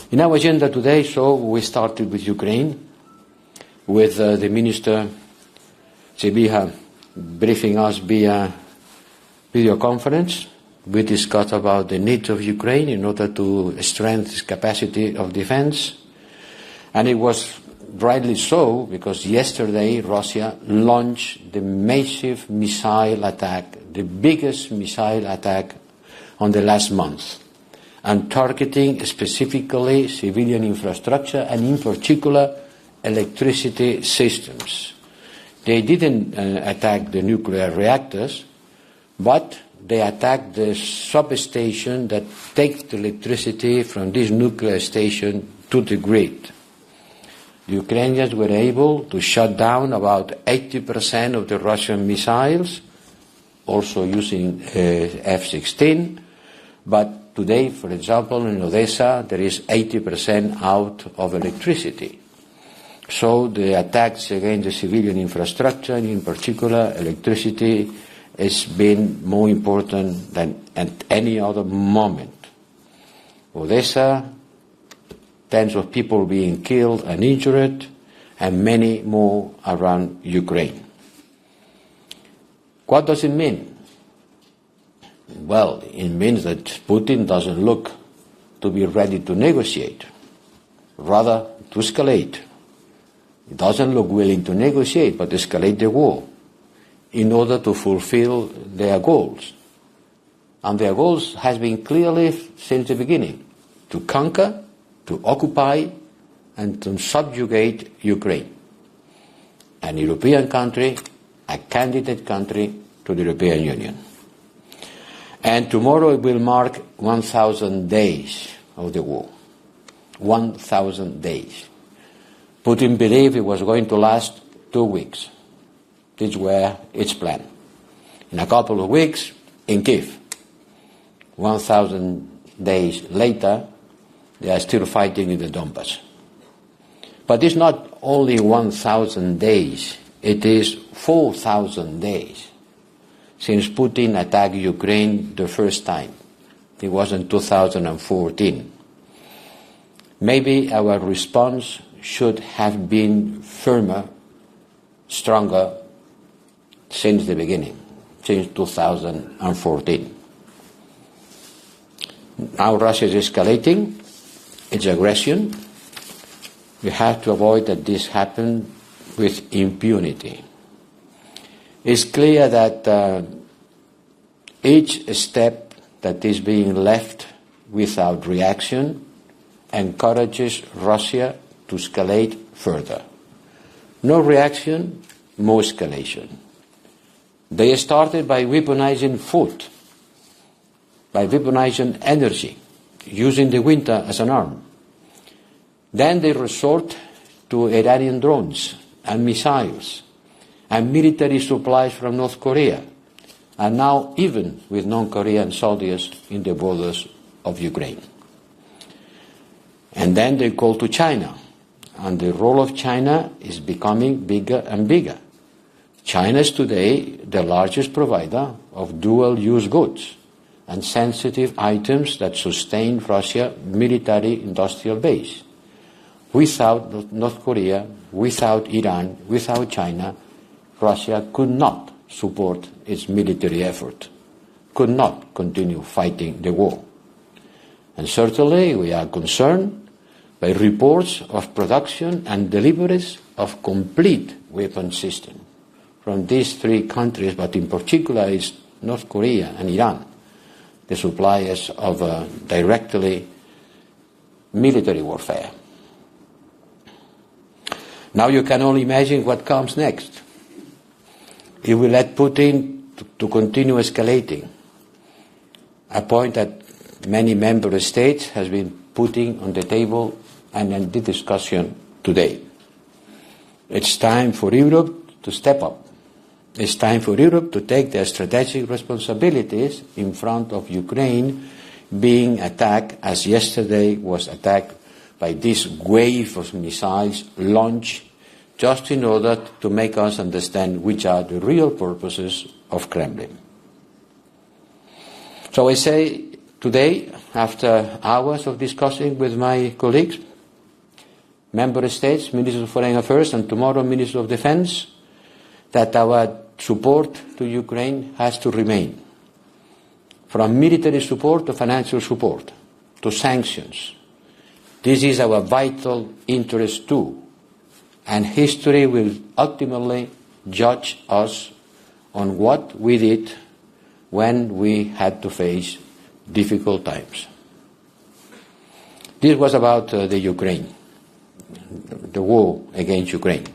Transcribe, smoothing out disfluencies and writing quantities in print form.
In our agenda today, so we started with Ukraine, with the Minister Zebiha briefing us via video conference. We discussed about the needs of Ukraine in order to strengthen its capacity of defense. And it was rightly so, because yesterday Russia launched the massive missile attack, the biggest missile attack on the last month, and targeting specifically civilian infrastructure and in particular electricity systems. They didn't attack the nuclear reactors, but they attacked the substation that takes the electricity from this nuclear station to the grid. The Ukrainians were able to shut down about 80% of the Russian missiles, also using F-16, but today, for example, in Odessa, there is 80% out of electricity. So the attacks against the civilian infrastructure, and in particular electricity, has been more important than at any other moment. Odessa, tens of people being killed and injured, and many more around Ukraine. What does it mean? Well, it means that Putin doesn't look to be ready to negotiate, rather to escalate. He doesn't look willing to negotiate, but escalate the war in order to fulfill their goals. And their goals has been clearly since the beginning, to conquer, to occupy, and to subjugate Ukraine, an European country, a candidate country to the European Union. And tomorrow it will mark 1,000 days of the war. 1,000 days. Putin believed it was going to last 2 weeks. These were its plan. In a couple of weeks, in Kyiv. 1,000 days later, they are still fighting in the Donbass. But it's not only 1,000 days, it is 4,000 days since Putin attacked Ukraine the first time. It was in 2014. Maybe our response should have been firmer, stronger, since the beginning, since 2014. Now Russia is escalating its aggression. We have to avoid that this happen with impunity. It's clear that each step that is being left without reaction encourages Russia to escalate further. No reaction, more escalation. They started by weaponizing food, by weaponizing energy, using the winter as an arm. Then they resort to Iranian drones and missiles and military supplies from North Korea, and now even with non-Korean soldiers in the borders of Ukraine. And then they call to China, and the role of China is becoming bigger and bigger. China is today the largest provider of dual-use goods and sensitive items that sustain Russia's military-industrial base. Without North Korea, without Iran, without China, Russia could not support its military effort, could not continue fighting the war. And certainly we are concerned by reports of production and deliveries of complete weapon systems from these three countries, but in particular is North Korea and Iran, the suppliers of directly military warfare. Now you can only imagine what comes next. It will let Putin to continue escalating, a point that many member states has been putting on the table and in the discussion today. It's time for Europe to step up. It's time for Europe to take their strategic responsibilities in front of Ukraine being attacked, as yesterday was attacked by this wave of missiles launched just in order to make us understand which are the real purposes of Kremlin. So I say Today, after hours of discussing with my colleagues, Member States, Ministers of Foreign Affairs, and tomorrow Ministers of Defense, that our support to Ukraine has to remain. From military support to financial support, to sanctions. This is our vital interest too, and history will ultimately judge us on what we did when we had to face difficult times. This was about the Ukraine, the war against Ukraine.